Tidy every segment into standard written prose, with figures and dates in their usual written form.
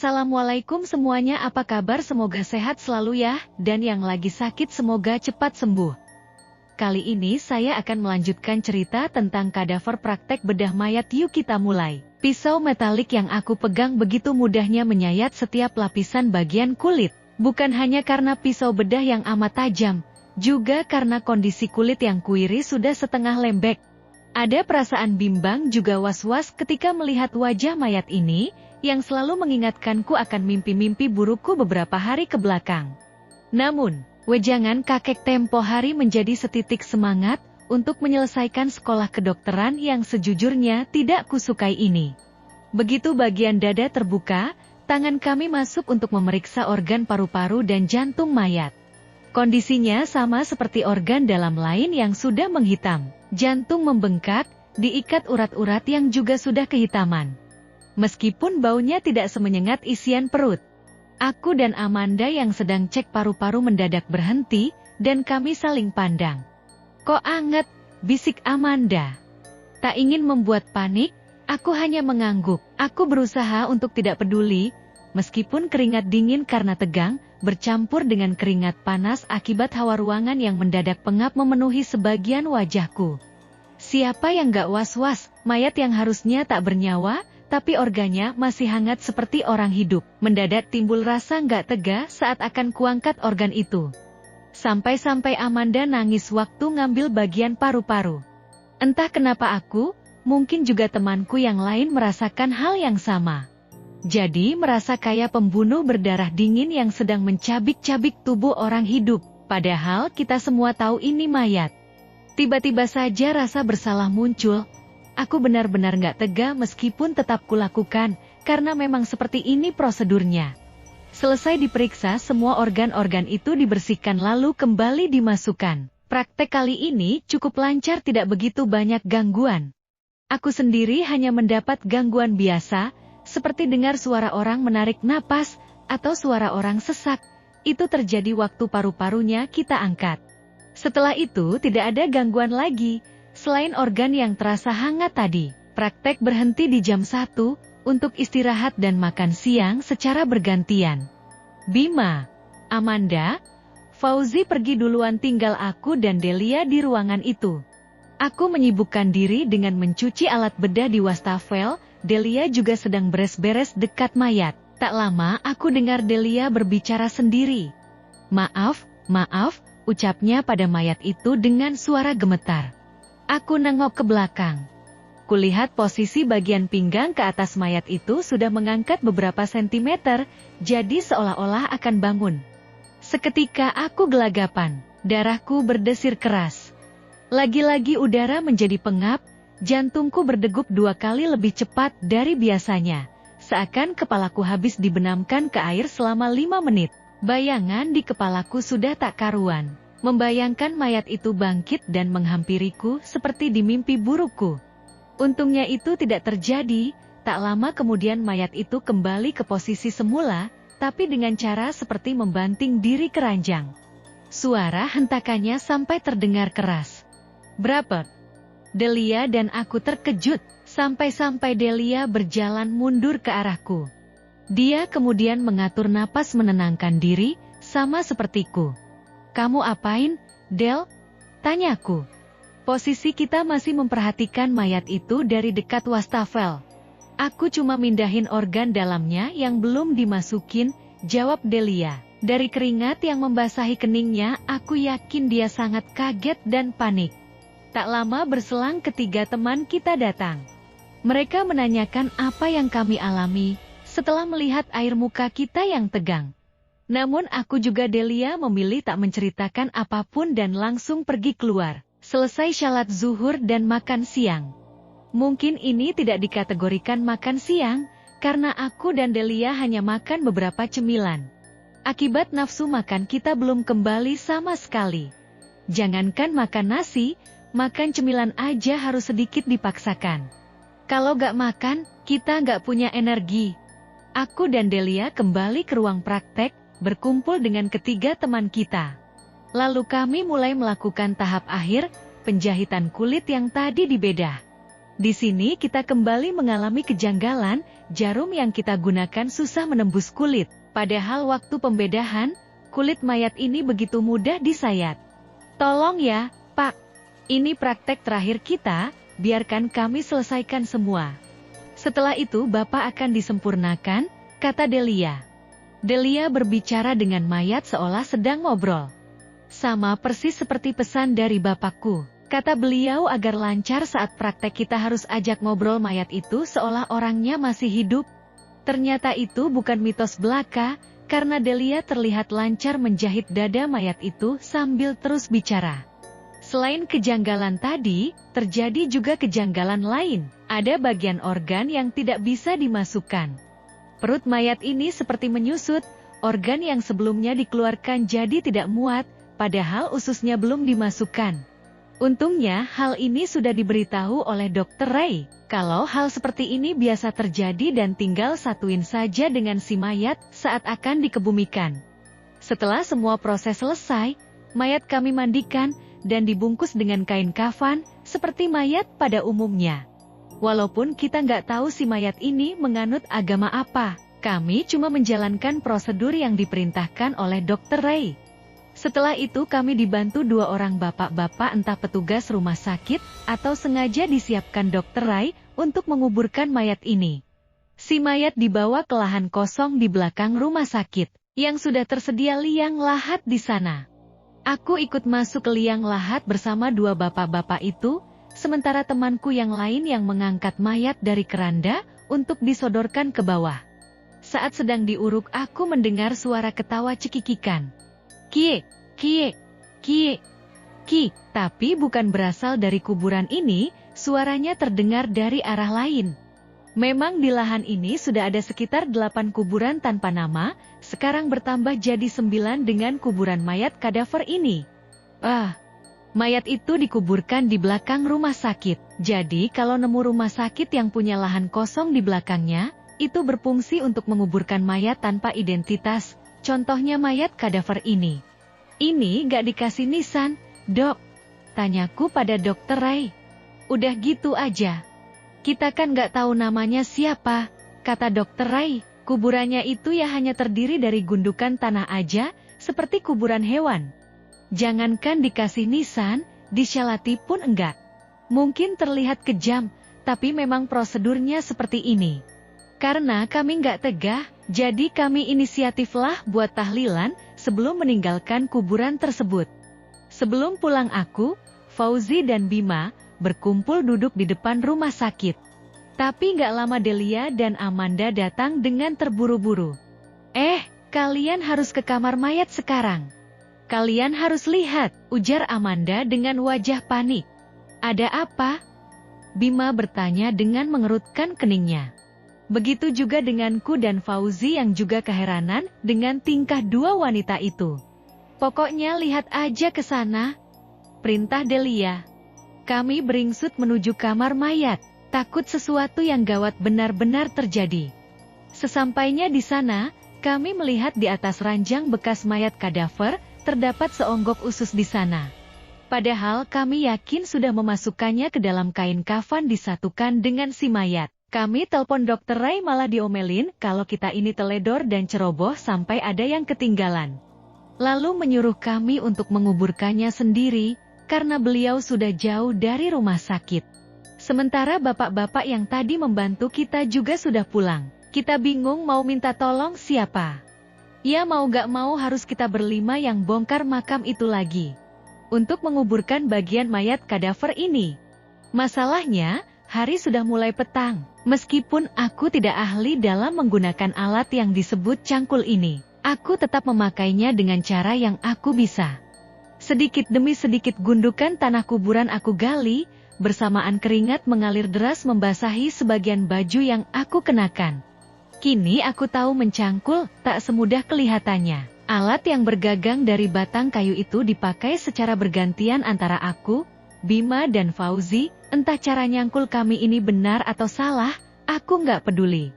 Assalamualaikum semuanya, apa kabar? Semoga sehat selalu ya, dan yang lagi sakit semoga cepat sembuh. Kali ini saya akan melanjutkan cerita tentang kadaver praktek bedah mayat. Yuk kita mulai. Pisau metalik yang aku pegang begitu mudahnya menyayat setiap lapisan bagian kulit. Bukan hanya karena pisau bedah yang amat tajam, juga karena kondisi kulit yang kuiris sudah setengah lembek. Ada perasaan bimbang juga was-was ketika melihat wajah mayat ini, yang selalu mengingatkanku akan mimpi-mimpi burukku beberapa hari ke belakang. Namun, wejangan kakek tempo hari menjadi setitik semangat untuk menyelesaikan sekolah kedokteran yang sejujurnya tidak kusukai ini. Begitu bagian dada terbuka, tangan kami masuk untuk memeriksa organ paru-paru dan jantung mayat. Kondisinya sama seperti organ dalam lain yang sudah menghitam. Jantung membengkak, diikat urat-urat yang juga sudah kehitaman. Meskipun baunya tidak semenyengat isian perut. Aku dan Amanda yang sedang cek paru-paru mendadak berhenti, dan kami saling pandang. "Kok anget?" bisik Amanda. Tak ingin membuat panik, aku hanya mengangguk. Aku berusaha untuk tidak peduli, meskipun keringat dingin karena tegang, bercampur dengan keringat panas akibat hawa ruangan yang mendadak pengap memenuhi sebagian wajahku. Siapa yang gak was-was, mayat yang harusnya tak bernyawa, tapi organnya masih hangat seperti orang hidup. Mendadak timbul rasa gak tega saat akan kuangkat organ itu. Sampai-sampai Amanda nangis waktu ngambil bagian paru-paru. Entah kenapa aku, mungkin juga temanku yang lain merasakan hal yang sama. Jadi merasa kayak pembunuh berdarah dingin yang sedang mencabik-cabik tubuh orang hidup. Padahal kita semua tahu ini mayat. Tiba-tiba saja rasa bersalah muncul. Aku benar-benar gak tega meskipun tetap kulakukan, karena memang seperti ini prosedurnya. Selesai diperiksa, semua organ-organ itu dibersihkan lalu kembali dimasukkan. Praktek kali ini cukup lancar, tidak begitu banyak gangguan. Aku sendiri hanya mendapat gangguan biasa, seperti dengar suara orang menarik napas, atau suara orang sesak. Itu terjadi waktu paru-parunya kita angkat. Setelah itu tidak ada gangguan lagi. Selain organ yang terasa hangat tadi, praktek berhenti di jam 1, untuk istirahat dan makan siang secara bergantian. Bima, Amanda, Fauzi pergi duluan, tinggal aku dan Delia di ruangan itu. Aku menyibukkan diri dengan mencuci alat bedah di wastafel, Delia juga sedang beres-beres dekat mayat. Tak lama aku dengar Delia berbicara sendiri. Maaf, ucapnya pada mayat itu dengan suara gemetar. Aku nengok ke belakang. Kulihat posisi bagian pinggang ke atas mayat itu sudah mengangkat beberapa sentimeter, jadi seolah-olah akan bangun. Seketika aku gelagapan, darahku berdesir keras. Lagi-lagi udara menjadi pengap, jantungku berdegup 2 kali lebih cepat dari biasanya. Seakan kepalaku habis dibenamkan ke air selama 5 menit. Bayangan di kepalaku sudah tak karuan. Membayangkan mayat itu bangkit dan menghampiriku seperti di mimpi burukku. Untungnya itu tidak terjadi, tak lama kemudian mayat itu kembali ke posisi semula, tapi dengan cara seperti membanting diri ke ranjang. Suara hentakannya sampai terdengar keras. "Berapa?" Delia dan aku terkejut, sampai-sampai Delia berjalan mundur ke arahku. Dia kemudian mengatur napas menenangkan diri, sama sepertiku. "Kamu apain, Del?" tanyaku. Posisi kita masih memperhatikan mayat itu dari dekat wastafel. "Aku cuma mindahin organ dalamnya yang belum dimasukin," jawab Delia. Dari keringat yang membasahi keningnya, aku yakin dia sangat kaget dan panik. Tak lama berselang ketiga teman kita datang. Mereka menanyakan apa yang kami alami, setelah melihat air muka kita yang tegang. Namun aku juga Delia memilih tak menceritakan apapun dan langsung pergi keluar. Selesai syalat zuhur dan makan siang. Mungkin ini tidak dikategorikan makan siang, karena aku dan Delia hanya makan beberapa cemilan. Akibat nafsu makan kita belum kembali sama sekali. Jangankan makan nasi, makan cemilan aja harus sedikit dipaksakan. Kalau gak makan, kita gak punya energi. Aku dan Delia kembali ke ruang praktek, berkumpul dengan ketiga teman kita. Lalu kami mulai melakukan tahap akhir, penjahitan kulit yang tadi dibedah. Di sini kita kembali mengalami kejanggalan, jarum yang kita gunakan susah menembus kulit. Padahal waktu pembedahan, kulit mayat ini begitu mudah disayat. Tolong ya, Pak. Ini praktek terakhir kita, biarkan kami selesaikan semua. Setelah itu Bapak akan disempurnakan, kata Delia. Delia berbicara dengan mayat seolah sedang ngobrol. Sama persis seperti pesan dari Bapakku, kata beliau agar lancar saat praktek kita harus ajak ngobrol mayat itu seolah orangnya masih hidup. Ternyata itu bukan mitos belaka, karena Delia terlihat lancar menjahit dada mayat itu sambil terus bicara. Selain kejanggalan tadi, terjadi juga kejanggalan lain. Ada bagian organ yang tidak bisa dimasukkan. Perut mayat ini seperti menyusut, organ yang sebelumnya dikeluarkan jadi tidak muat, padahal ususnya belum dimasukkan. Untungnya hal ini sudah diberitahu oleh Dr. Ray. Kalau hal seperti ini biasa terjadi dan tinggal satuin saja dengan si mayat saat akan dikebumikan. Setelah semua proses selesai, mayat kami mandikan dan dibungkus dengan kain kafan, seperti mayat pada umumnya. Walaupun kita nggak tahu si mayat ini menganut agama apa, kami cuma menjalankan prosedur yang diperintahkan oleh Dr. Ray. Setelah itu kami dibantu 2 orang bapak-bapak entah petugas rumah sakit, atau sengaja disiapkan Dr. Ray untuk menguburkan mayat ini. Si mayat dibawa ke lahan kosong di belakang rumah sakit, yang sudah tersedia liang lahat di sana. Aku ikut masuk ke liang lahat bersama 2 bapak-bapak itu, sementara temanku yang lain yang mengangkat mayat dari keranda untuk disodorkan ke bawah. Saat sedang diuruk aku mendengar suara ketawa cekikikan. Kie, kie, kie, ki, tapi bukan berasal dari kuburan ini, suaranya terdengar dari arah lain. Memang di lahan ini sudah ada sekitar 8 kuburan tanpa nama, sekarang bertambah jadi 9 dengan kuburan mayat kadaver ini. Mayat itu dikuburkan di belakang rumah sakit. Jadi kalau nemu rumah sakit yang punya lahan kosong di belakangnya, itu berfungsi untuk menguburkan mayat tanpa identitas, contohnya mayat kadaver ini. Ini gak dikasih nisan, Dok? Tanyaku pada Dr. Ray. Udah gitu aja. Kita kan gak tahu namanya siapa, kata Dr. Ray. Kuburannya itu ya hanya terdiri dari gundukan tanah aja, seperti kuburan hewan. Jangankan dikasih nisan, disyalati pun enggak. Mungkin terlihat kejam, tapi memang prosedurnya seperti ini. Karena kami enggak tegah, jadi kami inisiatiflah buat tahlilan sebelum meninggalkan kuburan tersebut. Sebelum pulang aku, Fauzi dan Bima berkumpul duduk di depan rumah sakit. Tapi enggak lama Delia dan Amanda datang dengan terburu-buru. Kalian harus ke kamar mayat sekarang. Kalian harus lihat, ujar Amanda dengan wajah panik. Ada apa? Bima bertanya dengan mengerutkan keningnya. Begitu juga denganku dan Fauzi yang juga keheranan dengan tingkah 2 wanita itu. Pokoknya lihat aja ke sana, perintah Delia. Kami beringsut menuju kamar mayat, takut sesuatu yang gawat benar-benar terjadi. Sesampainya di sana, kami melihat di atas ranjang bekas mayat kadaver, terdapat seonggok usus di sana. Padahal kami yakin sudah memasukkannya ke dalam kain kafan disatukan dengan si mayat. Kami telepon Dr. Ray malah diomelin kalau kita ini teledor dan ceroboh sampai ada yang ketinggalan. Lalu menyuruh kami untuk menguburkannya sendiri, karena beliau sudah jauh dari rumah sakit. Sementara bapak-bapak yang tadi membantu kita juga sudah pulang. Kita bingung mau minta tolong siapa. Ya mau gak mau harus kita berlima yang bongkar makam itu lagi. Untuk menguburkan bagian mayat kadaver ini. Masalahnya, hari sudah mulai petang. Meskipun aku tidak ahli dalam menggunakan alat yang disebut cangkul ini, aku tetap memakainya dengan cara yang aku bisa. Sedikit demi sedikit gundukan tanah kuburan aku gali, bersamaan keringat mengalir deras membasahi sebagian baju yang aku kenakan. Kini aku tahu mencangkul tak semudah kelihatannya. Alat yang bergagang dari batang kayu itu dipakai secara bergantian antara aku, Bima dan Fauzi. Entah cara nyangkul kami ini benar atau salah, aku nggak peduli.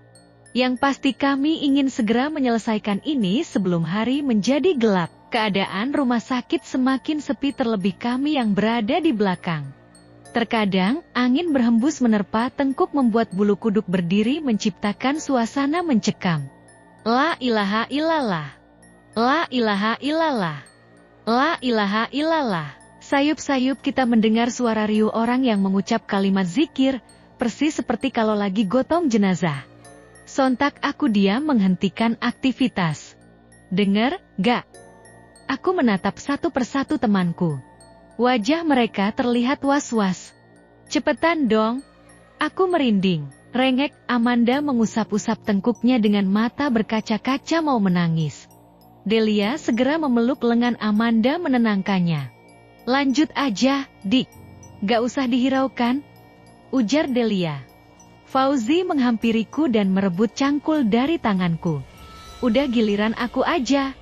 Yang pasti kami ingin segera menyelesaikan ini sebelum hari menjadi gelap. Keadaan rumah sakit semakin sepi terlebih kami yang berada di belakang. Terkadang, angin berhembus menerpa tengkuk membuat bulu kuduk berdiri menciptakan suasana mencekam. La ilaha illallah. La ilaha illallah. La ilaha illallah. Sayup-sayup kita mendengar suara riuh orang yang mengucap kalimat zikir, persis seperti kalau lagi gotong jenazah. Sontak aku diam menghentikan aktivitas. Dengar, gak? Aku menatap satu persatu temanku. Wajah mereka terlihat was-was. Cepetan dong. Aku merinding. Rengek, Amanda mengusap-usap tengkuknya dengan mata berkaca-kaca mau menangis. Delia segera memeluk lengan Amanda menenangkannya. Lanjut aja, Dik. Gak usah dihiraukan, ujar Delia. Fauzi menghampiriku dan merebut cangkul dari tanganku. Udah giliran aku aja,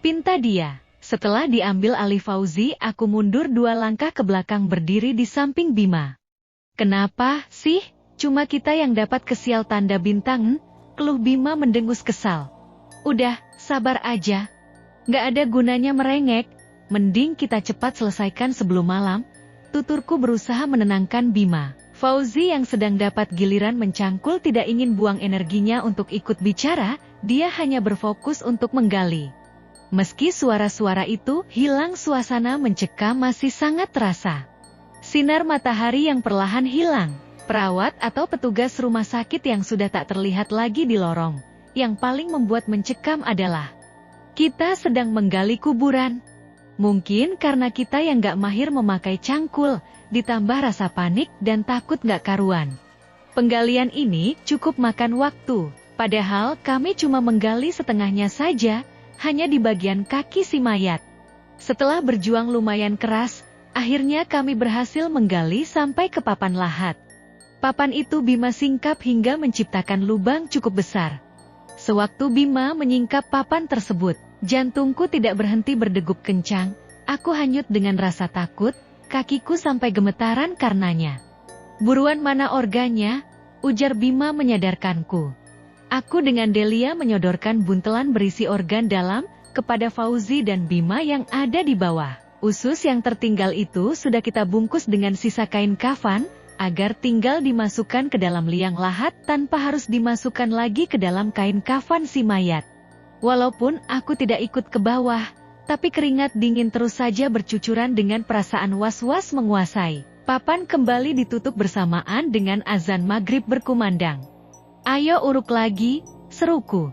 pinta dia. Setelah diambil alih Fauzi, aku mundur 2 langkah ke belakang berdiri di samping Bima. Kenapa sih, cuma kita yang dapat kesial tanda bintang? Keluh Bima mendengus kesal. Udah, sabar aja. Gak ada gunanya merengek, mending kita cepat selesaikan sebelum malam. Tuturku berusaha menenangkan Bima. Fauzi yang sedang dapat giliran mencangkul tidak ingin buang energinya untuk ikut bicara, dia hanya berfokus untuk menggali. Meski suara-suara itu hilang, suasana mencekam masih sangat terasa. Sinar matahari yang perlahan hilang, perawat atau petugas rumah sakit yang sudah tak terlihat lagi di lorong. Yang paling membuat mencekam adalah kita sedang menggali kuburan. Mungkin karena kita yang gak mahir memakai cangkul, ditambah rasa panik dan takut gak karuan. Penggalian ini cukup makan waktu, padahal kami cuma menggali setengahnya saja, hanya di bagian kaki si mayat. Setelah berjuang lumayan keras, akhirnya kami berhasil menggali sampai ke papan lahat. Papan itu Bima singkap hingga menciptakan lubang cukup besar. Sewaktu Bima menyingkap papan tersebut, jantungku tidak berhenti berdegup kencang, aku hanyut dengan rasa takut, kakiku sampai gemetaran karenanya. Buruan mana organnya? Ujar Bima menyadarkanku. Aku dengan Delia menyodorkan buntelan berisi organ dalam kepada Fauzi dan Bima yang ada di bawah. Usus yang tertinggal itu sudah kita bungkus dengan sisa kain kafan, agar tinggal dimasukkan ke dalam liang lahat tanpa harus dimasukkan lagi ke dalam kain kafan si mayat. Walaupun aku tidak ikut ke bawah, tapi keringat dingin terus saja bercucuran dengan perasaan was-was menguasai. Papan kembali ditutup bersamaan dengan azan maghrib berkumandang. Ayo uruk lagi, seruku.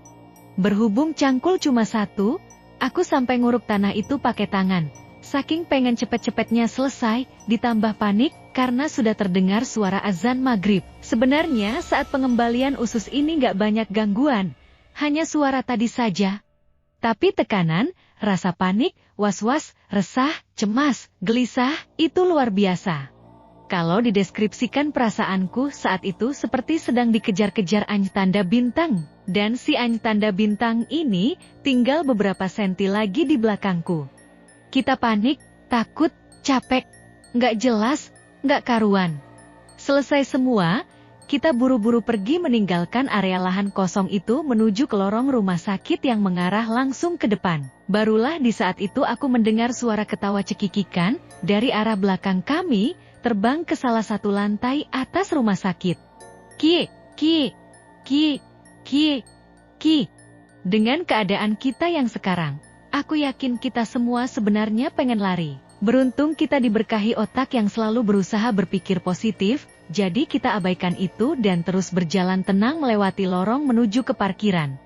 Berhubung cangkul cuma satu, aku sampai nguruk tanah itu pakai tangan. Saking pengen cepet-cepetnya selesai, ditambah panik karena sudah terdengar suara azan maghrib. Sebenarnya saat pengembalian usus ini gak banyak gangguan, hanya suara tadi saja. Tapi tekanan, rasa panik, was-was, resah, cemas, gelisah, itu luar biasa. Kalau dideskripsikan perasaanku saat itu seperti sedang dikejar-kejar anj tanda bintang, dan si anj tanda bintang ini tinggal beberapa senti lagi di belakangku. Kita panik, takut, capek, nggak jelas, nggak karuan. Selesai semua, kita buru-buru pergi meninggalkan area lahan kosong itu menuju ke lorong rumah sakit yang mengarah langsung ke depan. Barulah di saat itu aku mendengar suara ketawa cekikikan dari arah belakang kami, terbang ke salah satu lantai atas rumah sakit. Ki. Dengan keadaan kita yang sekarang, aku yakin kita semua sebenarnya pengen lari. Beruntung kita diberkahi otak yang selalu berusaha berpikir positif, jadi kita abaikan itu dan terus berjalan tenang melewati lorong menuju ke parkiran.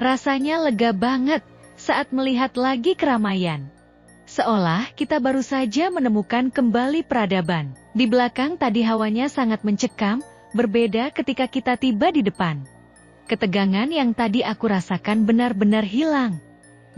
Rasanya lega banget saat melihat lagi keramaian. Seolah kita baru saja menemukan kembali peradaban. Di belakang tadi hawanya sangat mencekam, berbeda ketika kita tiba di depan. Ketegangan yang tadi aku rasakan benar-benar hilang.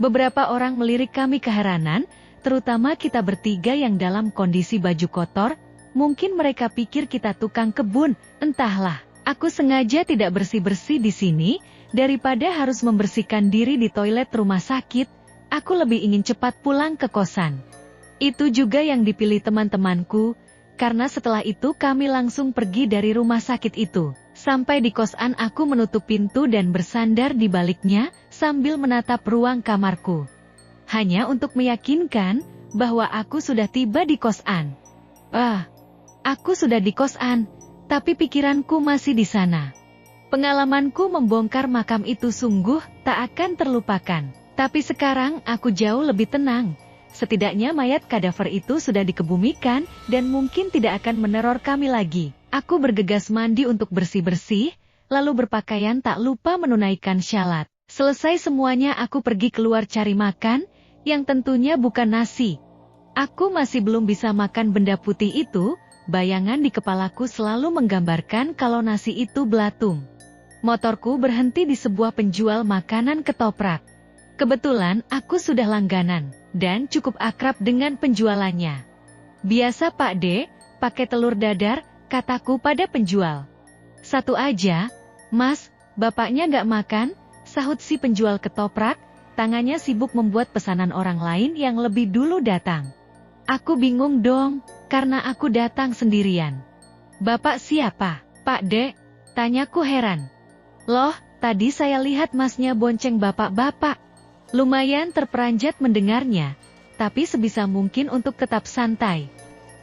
Beberapa orang melirik kami keheranan, terutama kita bertiga yang dalam kondisi baju kotor. Mungkin mereka pikir kita tukang kebun, entahlah. Aku sengaja tidak bersih-bersih di sini, daripada harus membersihkan diri di toilet rumah sakit. Aku lebih ingin cepat pulang ke kosan. Itu juga yang dipilih teman-temanku, karena setelah itu kami langsung pergi dari rumah sakit itu. Sampai di kosan aku menutup pintu dan bersandar di baliknya, sambil menatap ruang kamarku. Hanya untuk meyakinkan, bahwa aku sudah tiba di kosan. Aku sudah di kosan, tapi pikiranku masih di sana. Pengalamanku membongkar makam itu sungguh tak akan terlupakan. Tapi sekarang aku jauh lebih tenang. Setidaknya mayat kadaver itu sudah dikebumikan dan mungkin tidak akan meneror kami lagi. Aku bergegas mandi untuk bersih-bersih, lalu berpakaian tak lupa menunaikan syalat. Selesai semuanya aku pergi keluar cari makan, yang tentunya bukan nasi. Aku masih belum bisa makan benda putih itu, bayangan di kepalaku selalu menggambarkan kalau nasi itu belatung. Motorku berhenti di sebuah penjual makanan ketoprak. Kebetulan aku sudah langganan, dan cukup akrab dengan penjualannya. Biasa Pak D, pakai telur dadar, kataku pada penjual. Satu aja, Mas, bapaknya nggak makan, sahut si penjual ketoprak, tangannya sibuk membuat pesanan orang lain yang lebih dulu datang. Aku bingung dong, karena aku datang sendirian. Bapak siapa, Pak D? Tanyaku heran. Loh, tadi saya lihat masnya bonceng bapak-bapak. Lumayan terperanjat mendengarnya, tapi sebisa mungkin untuk tetap santai.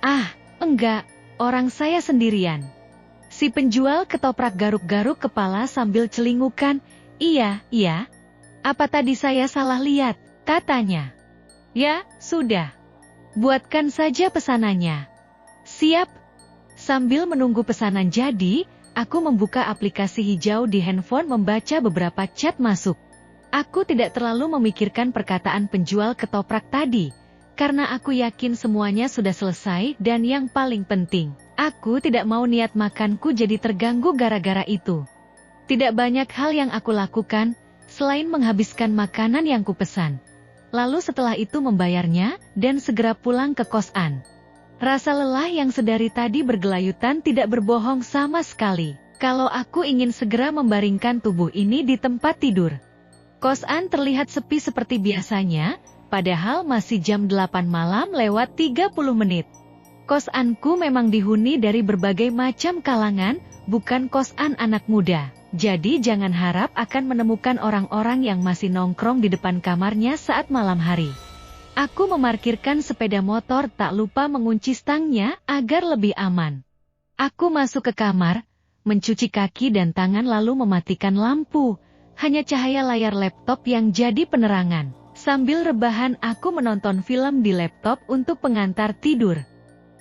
Ah, enggak, orang saya sendirian. Si penjual ketoprak garuk-garuk kepala sambil celingukan. Iya. Apa tadi saya salah lihat, katanya. Ya, sudah. Buatkan saja pesanannya. Siap. Sambil menunggu pesanan jadi, aku membuka aplikasi hijau di handphone membaca beberapa chat masuk. Aku tidak terlalu memikirkan perkataan penjual ketoprak tadi, karena aku yakin semuanya sudah selesai dan yang paling penting, aku tidak mau niat makanku jadi terganggu gara-gara itu. Tidak banyak hal yang aku lakukan, selain menghabiskan makanan yang kupesan. Lalu setelah itu membayarnya, dan segera pulang ke kosan. Rasa lelah yang sedari tadi bergelayutan tidak berbohong sama sekali, kalau aku ingin segera membaringkan tubuh ini di tempat tidur. Kosan terlihat sepi seperti biasanya, padahal masih jam 8 malam lewat 30 menit. Kosanku memang dihuni dari berbagai macam kalangan, bukan kosan anak muda. Jadi jangan harap akan menemukan orang-orang yang masih nongkrong di depan kamarnya saat malam hari. Aku memarkirkan sepeda motor tak lupa mengunci stangnya agar lebih aman. Aku masuk ke kamar, mencuci kaki dan tangan lalu mematikan lampu. Hanya cahaya layar laptop yang jadi penerangan. Sambil rebahan aku menonton film di laptop untuk pengantar tidur.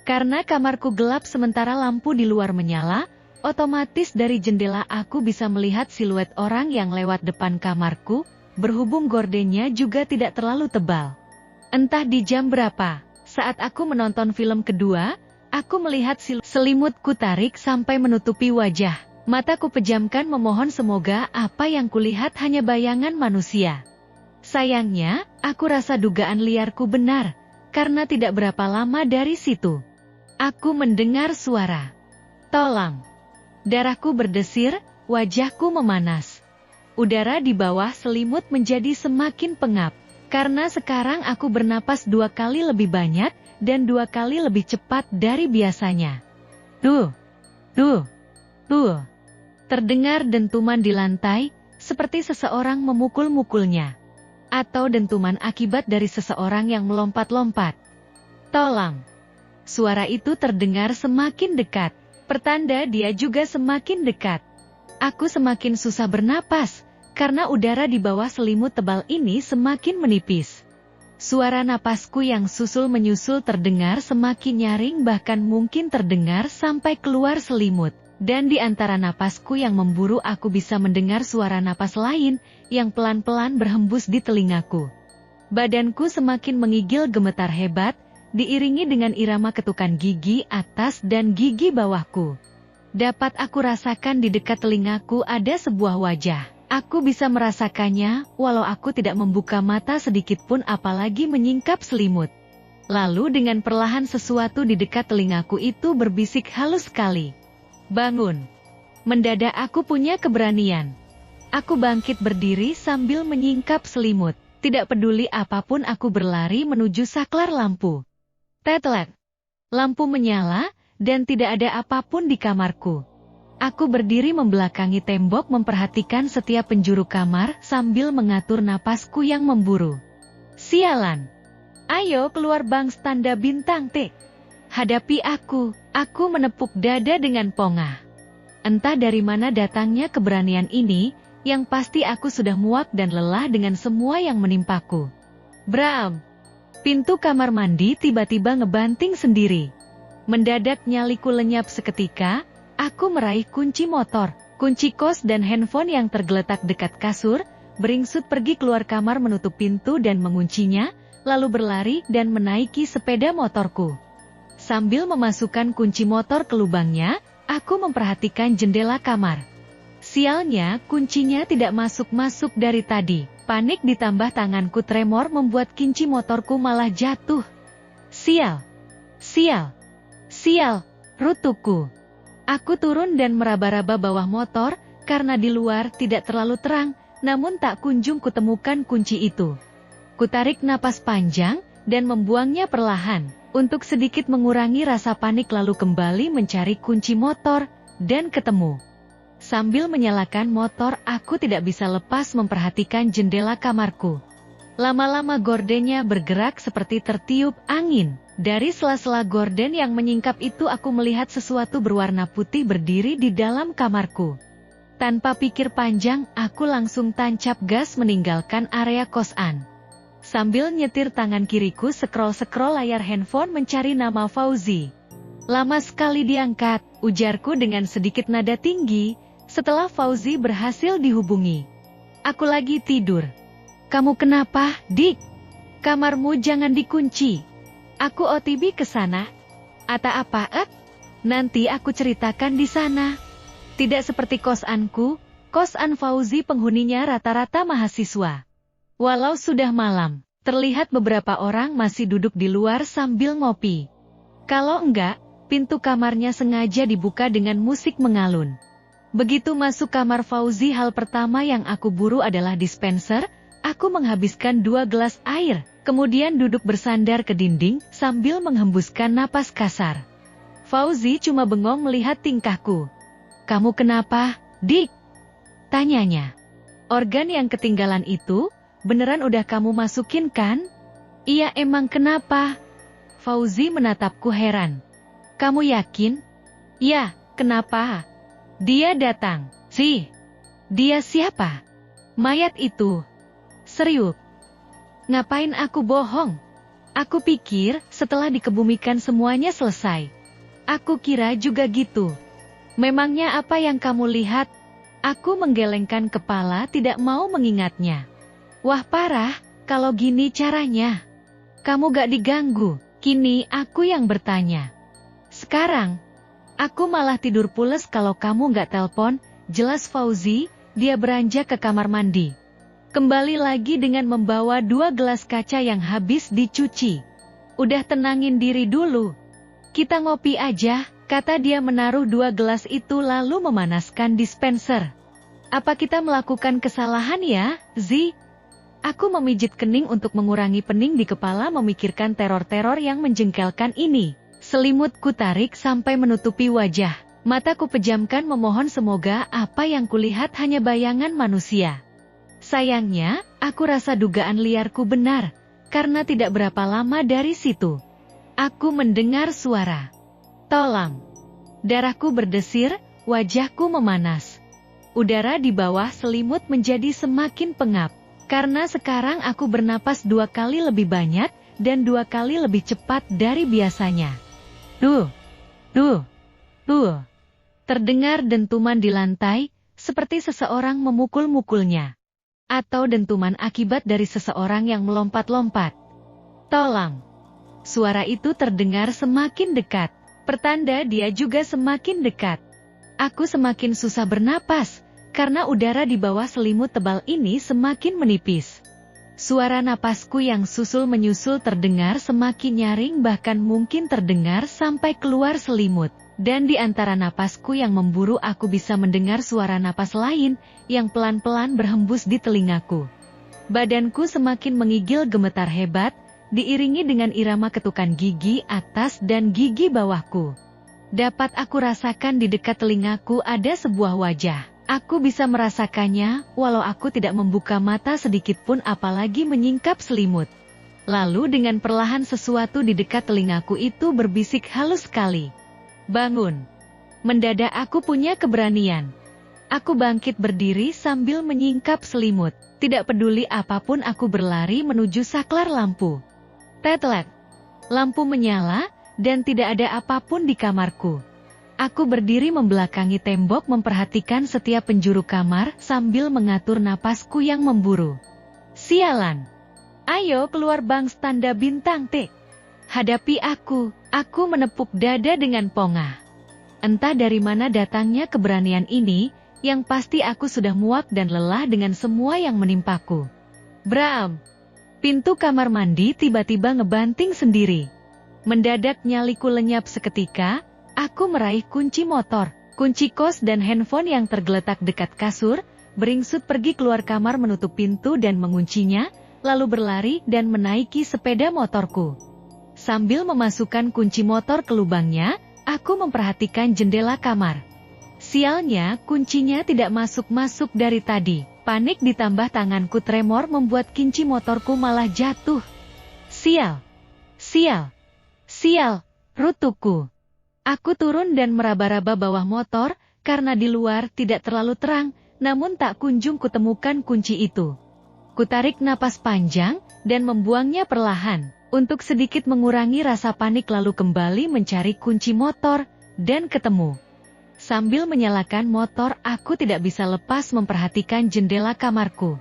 Karena kamarku gelap sementara lampu di luar menyala, otomatis dari jendela aku bisa melihat siluet orang yang lewat depan kamarku, berhubung gordennya juga tidak terlalu tebal. Entah di jam berapa, saat aku menonton film kedua, aku melihat selimutku tarik sampai menutupi wajah. Mataku pejamkan memohon semoga apa yang kulihat hanya bayangan manusia. Sayangnya, aku rasa dugaan liarku benar, karena tidak berapa lama dari situ. Aku mendengar suara. Tolong. Darahku berdesir, wajahku memanas. Udara di bawah selimut menjadi semakin pengap, karena sekarang aku bernapas 2 kali lebih banyak, dan 2 kali lebih cepat dari biasanya. Duh. Terdengar dentuman di lantai, seperti seseorang memukul-mukulnya. Atau dentuman akibat dari seseorang yang melompat-lompat. Tolong. Suara itu terdengar semakin dekat, pertanda dia juga semakin dekat. Aku semakin susah bernapas, karena udara di bawah selimut tebal ini semakin menipis. Suara napasku yang susul-menyusul terdengar semakin nyaring bahkan mungkin terdengar sampai keluar selimut. Dan di antara napasku yang memburu aku bisa mendengar suara napas lain, yang pelan-pelan berhembus di telingaku. Badanku semakin menggigil gemetar hebat, diiringi dengan irama ketukan gigi atas dan gigi bawahku. Dapat aku rasakan di dekat telingaku ada sebuah wajah. Aku bisa merasakannya, walau aku tidak membuka mata sedikit pun apalagi menyingkap selimut. Lalu dengan perlahan sesuatu di dekat telingaku itu berbisik halus sekali. Bangun. Mendadak aku punya keberanian. Aku bangkit berdiri sambil menyingkap selimut. Tidak peduli apapun aku berlari menuju saklar lampu. Tetlet. Lampu menyala, dan tidak ada apapun di kamarku. Aku berdiri membelakangi tembok memperhatikan setiap penjuru kamar sambil mengatur napasku yang memburu. Sialan. Ayo keluar bang, tanda bintang T. Hadapi aku menepuk dada dengan pongah. Entah dari mana datangnya keberanian ini, yang pasti aku sudah muak dan lelah dengan semua yang menimpaku. Bram! Pintu kamar mandi tiba-tiba ngebanting sendiri. Mendadak nyaliku lenyap seketika, aku meraih kunci motor, kunci kos dan handphone yang tergeletak dekat kasur, beringsut pergi keluar kamar menutup pintu dan menguncinya, lalu berlari dan menaiki sepeda motorku. Sambil memasukkan kunci motor ke lubangnya, aku memperhatikan jendela kamar. Sialnya, kuncinya tidak masuk-masuk dari tadi. Panik ditambah tanganku tremor membuat kunci motorku malah jatuh. Sial! Sial! Sial! Rutuku. Aku turun dan meraba-raba bawah motor, karena di luar tidak terlalu terang, namun tak kunjung kutemukan kunci itu. Kutarik napas panjang, dan membuangnya perlahan, untuk sedikit mengurangi rasa panik lalu kembali mencari kunci motor, dan ketemu. Sambil menyalakan motor, aku tidak bisa lepas memperhatikan jendela kamarku. Lama-lama gordennya bergerak seperti tertiup angin. Dari sela-sela gorden yang menyingkap itu aku melihat sesuatu berwarna putih berdiri di dalam kamarku. Tanpa pikir panjang, aku langsung tancap gas meninggalkan area kosan. Sambil nyetir tangan kiriku scroll-scroll layar handphone mencari nama Fauzi. Lama sekali diangkat, ujarku dengan sedikit nada tinggi, setelah Fauzi berhasil dihubungi. Aku lagi tidur. Kamu kenapa, Dik? Kamarmu jangan dikunci. Aku OTB ke sana. Ata apa? Nanti aku ceritakan di sana. Tidak seperti kosanku, kosan Fauzi penghuninya rata-rata mahasiswa. Walau sudah malam, terlihat beberapa orang masih duduk di luar sambil ngopi. Kalau enggak, pintu kamarnya sengaja dibuka dengan musik mengalun. Begitu masuk kamar Fauzi, hal pertama yang aku buru adalah dispenser. Aku menghabiskan 2 gelas air, kemudian duduk bersandar ke dinding sambil menghembuskan napas kasar. Fauzi cuma bengong melihat tingkahku. Kamu kenapa, Dik? Tanyanya. Organ yang ketinggalan itu, beneran udah kamu masukin kan? Iya, emang kenapa? Fauzi menatapku heran. Kamu yakin? Ya, kenapa? Dia datang. Dia siapa? Mayat itu. Serius. Ngapain aku bohong? Aku pikir setelah dikebumikan semuanya selesai. Aku kira juga gitu. Memangnya apa yang kamu lihat? Aku menggelengkan kepala tidak mau mengingatnya. Wah parah, kalau gini caranya. Kamu gak diganggu, kini aku yang bertanya. Sekarang, aku malah tidur pules kalau kamu gak telpon, jelas Fauzi, dia beranjak ke kamar mandi. Kembali lagi dengan membawa 2 gelas kaca yang habis dicuci. Udah tenangin diri dulu. Kita ngopi aja, kata dia menaruh 2 gelas itu lalu memanaskan dispenser. Apa kita melakukan kesalahan ya, Zi? Aku memijit kening untuk mengurangi pening di kepala memikirkan teror-teror yang menjengkelkan ini. Selimutku tarik sampai menutupi wajah. Mataku pejamkan memohon semoga apa yang kulihat hanya bayangan manusia. Sayangnya, aku rasa dugaan liarku benar, karena tidak berapa lama dari situ. Aku mendengar suara. Tolong. Darahku berdesir, wajahku memanas. Udara di bawah selimut menjadi semakin pengap. Karena sekarang aku bernapas 2 kali lebih banyak, dan 2 kali lebih cepat dari biasanya. Duh. Terdengar dentuman di lantai, seperti seseorang memukul-mukulnya. Atau dentuman akibat dari seseorang yang melompat-lompat. Tolong. Suara itu terdengar semakin dekat. Pertanda dia juga semakin dekat. Aku semakin susah bernapas, karena udara di bawah selimut tebal ini semakin menipis. Suara napasku yang susul-menyusul terdengar semakin nyaring bahkan mungkin terdengar sampai keluar selimut. Dan di antara napasku yang memburu aku bisa mendengar suara napas lain yang pelan-pelan berhembus di telingaku. Badanku semakin menggigil gemetar hebat, diiringi dengan irama ketukan gigi atas dan gigi bawahku. Dapat aku rasakan di dekat telingaku ada sebuah wajah. Aku bisa merasakannya, walau aku tidak membuka mata sedikit pun apalagi menyingkap selimut. Lalu dengan perlahan sesuatu di dekat telingaku itu berbisik halus sekali. Bangun. Mendadak aku punya keberanian. Aku bangkit berdiri sambil menyingkap selimut. Tidak peduli apapun aku berlari menuju saklar lampu. Tetlet. Lampu menyala dan tidak ada apapun di kamarku. Aku berdiri membelakangi tembok memperhatikan setiap penjuru kamar sambil mengatur napasku yang memburu. Sialan. Ayo keluar bang, tanda bintang T. Hadapi aku menepuk dada dengan pongah. Entah dari mana datangnya keberanian ini, yang pasti aku sudah muak dan lelah dengan semua yang menimpaku. Bram! Pintu kamar mandi tiba-tiba ngebanting sendiri. Mendadak nyaliku lenyap seketika, aku meraih kunci motor, kunci kos dan handphone yang tergeletak dekat kasur, beringsut pergi keluar kamar menutup pintu dan menguncinya, lalu berlari dan menaiki sepeda motorku. Sambil memasukkan kunci motor ke lubangnya, aku memperhatikan jendela kamar. Sialnya, kuncinya tidak masuk-masuk dari tadi. Panik ditambah tanganku tremor membuat kunci motorku malah jatuh. Sial! Sial! Sial! Rutuku. Aku turun dan meraba-raba bawah motor, karena di luar tidak terlalu terang, namun tak kunjung kutemukan kunci itu. Kutarik napas panjang, dan membuangnya perlahan, untuk sedikit mengurangi rasa panik lalu kembali mencari kunci motor, dan ketemu. Sambil menyalakan motor, aku tidak bisa lepas memperhatikan jendela kamarku.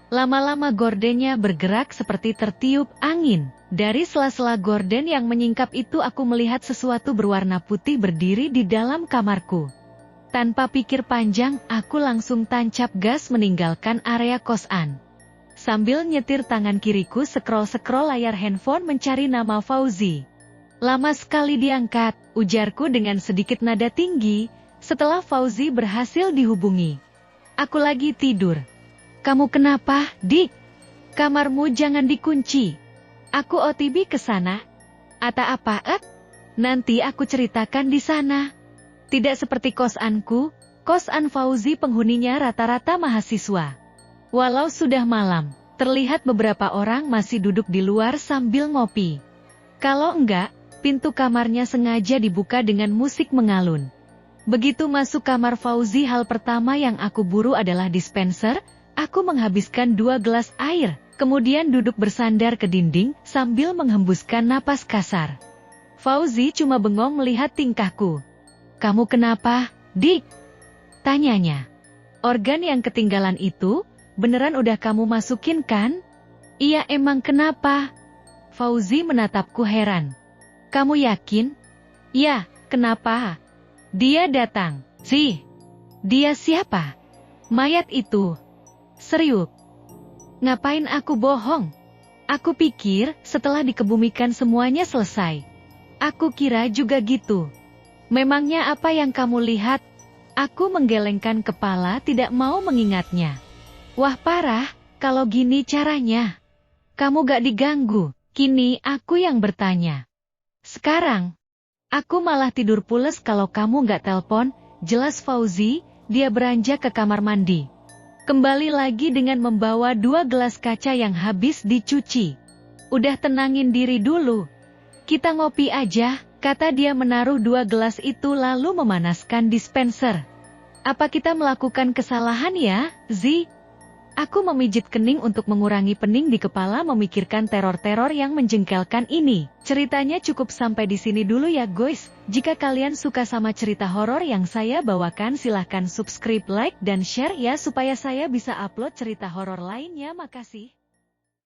Lama-lama gordennya bergerak seperti tertiup angin. Dari sela-sela gorden yang menyingkap itu aku melihat sesuatu berwarna putih berdiri di dalam kamarku. Tanpa pikir panjang, aku langsung tancap gas meninggalkan area kosan. Sambil nyetir tangan kiriku scroll-scroll layar handphone mencari nama Fauzi. Lama sekali diangkat, ujarku dengan sedikit nada tinggi, setelah Fauzi berhasil dihubungi. Aku lagi tidur. Kamu kenapa, Dik? Kamarmu jangan dikunci. Aku OTB ke sana. Ata apa, Nanti aku ceritakan di sana. Tidak seperti kosanku, kosan Fauzi penghuninya rata-rata mahasiswa. Walau sudah malam, terlihat beberapa orang masih duduk di luar sambil ngopi. Kalau enggak, pintu kamarnya sengaja dibuka dengan musik mengalun. Begitu masuk kamar Fauzi, hal pertama yang aku buru adalah dispenser. Aku menghabiskan 2 gelas air, kemudian duduk bersandar ke dinding sambil menghembuskan napas kasar. Fauzi cuma bengong melihat tingkahku. Kamu kenapa, Dik? Tanyanya. Organ yang ketinggalan itu, beneran udah kamu masukin kan? Iya, emang kenapa? Fauzi menatapku heran. Kamu yakin? Ya, kenapa? Dia datang. Dia siapa? Mayat itu. Serius. Ngapain aku bohong? Aku pikir setelah dikebumikan semuanya selesai. Aku kira juga gitu. Memangnya apa yang kamu lihat? Aku menggelengkan kepala tidak mau mengingatnya. Wah parah, kalau gini caranya. Kamu gak diganggu, kini aku yang bertanya. Sekarang, aku malah tidur pules kalau kamu gak telpon, jelas Fauzi, dia beranjak ke kamar mandi. Kembali lagi dengan membawa 2 gelas kaca yang habis dicuci. Udah tenangin diri dulu. Kita ngopi aja, kata dia menaruh 2 gelas itu lalu memanaskan dispenser. Apa kita melakukan kesalahan ya, Zi? Aku memijit kening untuk mengurangi pening di kepala memikirkan teror-teror yang menjengkelkan ini. Ceritanya cukup sampai di sini dulu ya guys. Jika kalian suka sama cerita horor yang saya bawakan silahkan subscribe, like, dan share ya supaya saya bisa upload cerita horor lainnya. Makasih.